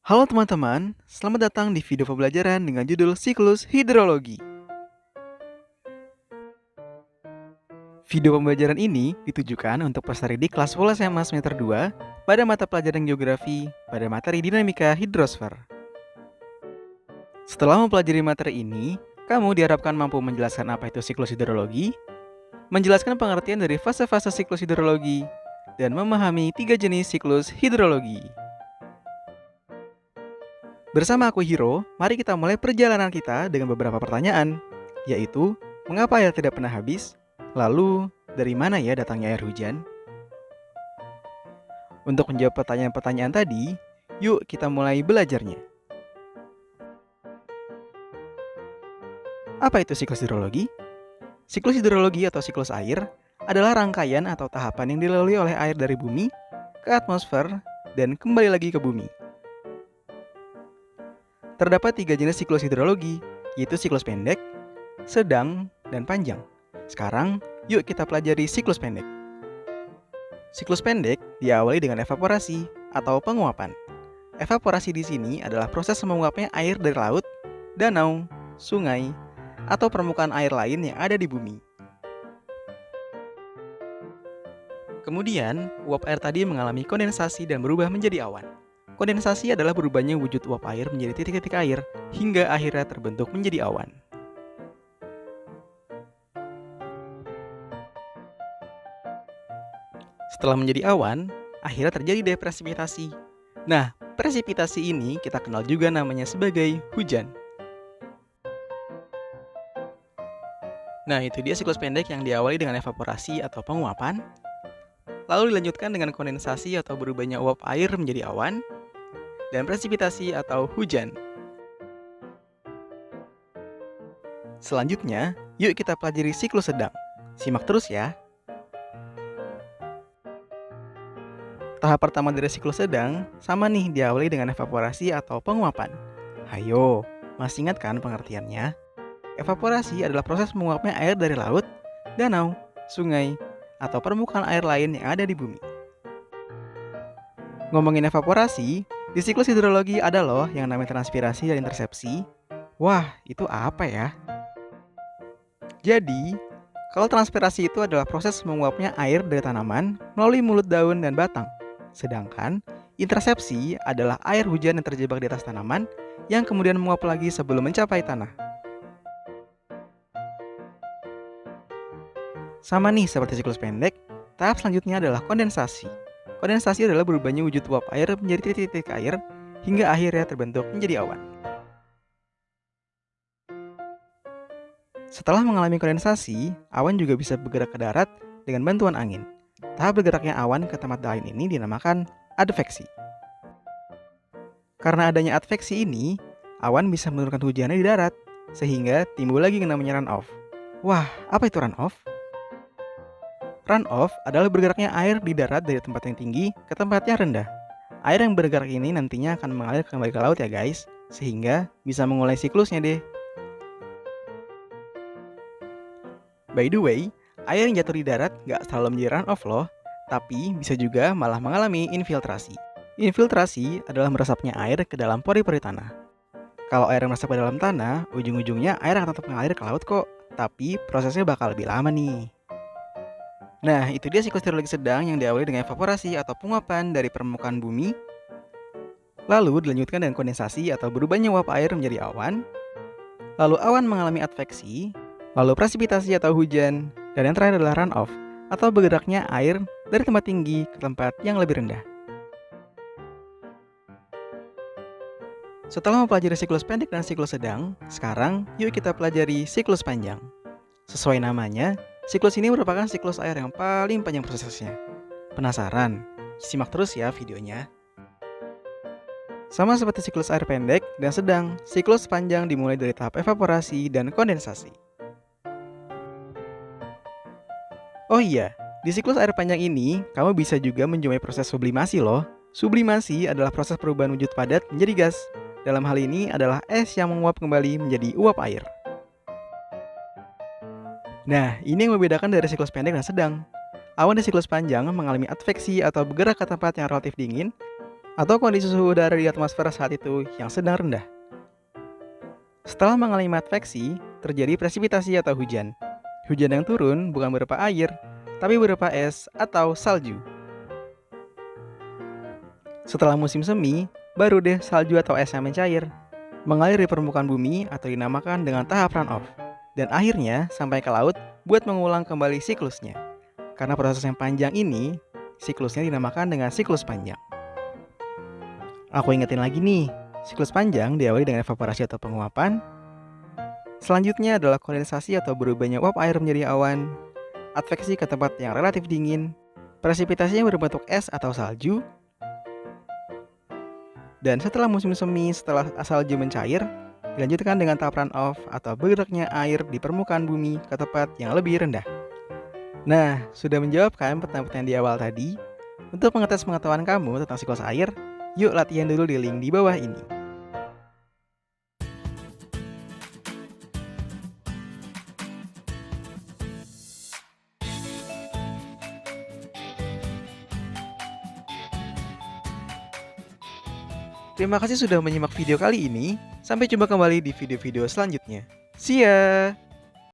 Halo teman-teman, selamat datang di video pembelajaran dengan judul Siklus Hidrologi. Video pembelajaran ini ditujukan untuk peserta didik kelas 10 SMA semester 2 pada mata pelajaran geografi pada materi dinamika hidrosfer. Setelah mempelajari materi ini, kamu diharapkan mampu menjelaskan apa itu siklus hidrologi, menjelaskan pengertian dari fase-fase siklus hidrologi, dan memahami 3 jenis siklus hidrologi. Bersama aku Hiro, mari kita mulai perjalanan kita dengan beberapa pertanyaan, yaitu, mengapa air tidak pernah habis? Lalu, dari mana ya datangnya air hujan? Untuk menjawab pertanyaan-pertanyaan tadi, yuk kita mulai belajarnya. Apa itu siklus hidrologi? Siklus hidrologi atau siklus air adalah rangkaian atau tahapan yang dilalui oleh air dari bumi ke atmosfer dan kembali lagi ke bumi. Terdapat 3 jenis siklus hidrologi, yaitu siklus pendek, sedang, dan panjang. Sekarang, yuk kita pelajari siklus pendek. Siklus pendek diawali dengan evaporasi atau penguapan. Evaporasi di sini adalah proses menguapnya air dari laut, danau, sungai, atau permukaan air lain yang ada di bumi. Kemudian, uap air tadi mengalami kondensasi dan berubah menjadi awan. Kondensasi adalah berubahnya wujud uap air menjadi titik-titik air hingga akhirnya terbentuk menjadi awan. Setelah menjadi awan, akhirnya terjadi presipitasi. Nah, presipitasi ini kita kenal juga namanya sebagai hujan. Nah, itu dia siklus pendek yang diawali dengan evaporasi atau penguapan, lalu dilanjutkan dengan kondensasi atau berubahnya uap air menjadi awan, dan presipitasi atau hujan. Selanjutnya, yuk kita pelajari siklus sedang. Simak terus ya. Tahap pertama dari siklus sedang sama nih diawali dengan evaporasi atau penguapan. Hayo, masih ingat kan pengertiannya? Evaporasi adalah proses menguapnya air dari laut, danau, sungai, atau permukaan air lain yang ada di bumi. Ngomongin evaporasi, di siklus hidrologi ada loh yang namanya transpirasi dan intersepsi. Wah, itu apa ya? Jadi, kalau transpirasi itu adalah proses menguapnya air dari tanaman melalui mulut daun dan batang. Sedangkan, intersepsi adalah air hujan yang terjebak di atas tanaman yang kemudian menguap lagi sebelum mencapai tanah. Sama nih seperti siklus pendek, tahap selanjutnya adalah kondensasi. Kondensasi adalah berubahnya wujud uap air menjadi titik-titik air hingga akhirnya terbentuk menjadi awan. Setelah mengalami kondensasi, awan juga bisa bergerak ke darat dengan bantuan angin. Tahap bergeraknya awan ke tempat lain ini dinamakan adveksi. Karena adanya adveksi ini, awan bisa menurunkan hujannya di darat, sehingga timbul lagi yang namanya runoff. Wah, apa itu runoff? Runoff adalah bergeraknya air di darat dari tempat yang tinggi ke tempat yang rendah. Air yang bergerak ini nantinya akan mengalir kembali ke laut ya guys, sehingga bisa memulai siklusnya deh. By the way, air yang jatuh di darat gak selalu menjadi runoff loh, tapi bisa juga malah mengalami infiltrasi. Infiltrasi adalah meresapnya air ke dalam pori-pori tanah. Kalau air meresap ke dalam tanah, ujung-ujungnya air akan tetap mengalir ke laut kok, tapi prosesnya bakal lebih lama nih. Nah, itu dia siklus hidrologi sedang yang diawali dengan evaporasi atau penguapan dari permukaan bumi, lalu dilanjutkan dengan kondensasi atau berubahnya uap air menjadi awan, lalu awan mengalami adveksi, lalu presipitasi atau hujan, dan yang terakhir adalah runoff atau bergeraknya air dari tempat tinggi ke tempat yang lebih rendah. Setelah mempelajari siklus pendek dan siklus sedang, sekarang yuk kita pelajari siklus panjang. Sesuai namanya, siklus ini merupakan siklus air yang paling panjang prosesnya. Penasaran? Simak terus ya videonya. Sama seperti siklus air pendek dan sedang, siklus panjang dimulai dari tahap evaporasi dan kondensasi. Oh iya, di siklus air panjang ini, kamu bisa juga menjumpai proses sublimasi loh. Sublimasi adalah proses perubahan wujud padat menjadi gas. Dalam hal ini adalah es yang menguap kembali menjadi uap air. Nah, ini yang membedakan dari siklus pendek dan sedang. Awan di siklus panjang mengalami adveksi atau bergerak ke tempat yang relatif dingin, atau kondisi suhu udara di atmosfer saat itu yang sedang rendah. Setelah mengalami adveksi, terjadi presipitasi atau hujan. Hujan yang turun bukan berupa air, tapi berupa es atau salju. Setelah musim semi, baru deh salju atau es yang mencair, mengalir di permukaan bumi atau dinamakan dengan tahap runoff, dan akhirnya sampai ke laut buat mengulang kembali siklusnya. Karena proses yang panjang ini, siklusnya dinamakan dengan siklus panjang. Aku ingetin lagi nih, siklus panjang diawali dengan evaporasi atau penguapan. Selanjutnya adalah kondensasi atau berubahnya uap air menjadi awan, adveksi ke tempat yang relatif dingin, presipitasi yang berbentuk es atau salju, dan setelah musim semi setelah salju mencair, dilanjutkan dengan tahap runoff atau bergeraknya air di permukaan bumi ke tempat yang lebih rendah. Nah, sudah menjawabkan pertanyaan di awal tadi? Untuk mengetes pengetahuan kamu tentang siklus air, yuk latihan dulu di link di bawah ini. Terima kasih sudah menyimak video kali ini. Sampai jumpa kembali di video-video selanjutnya. See ya!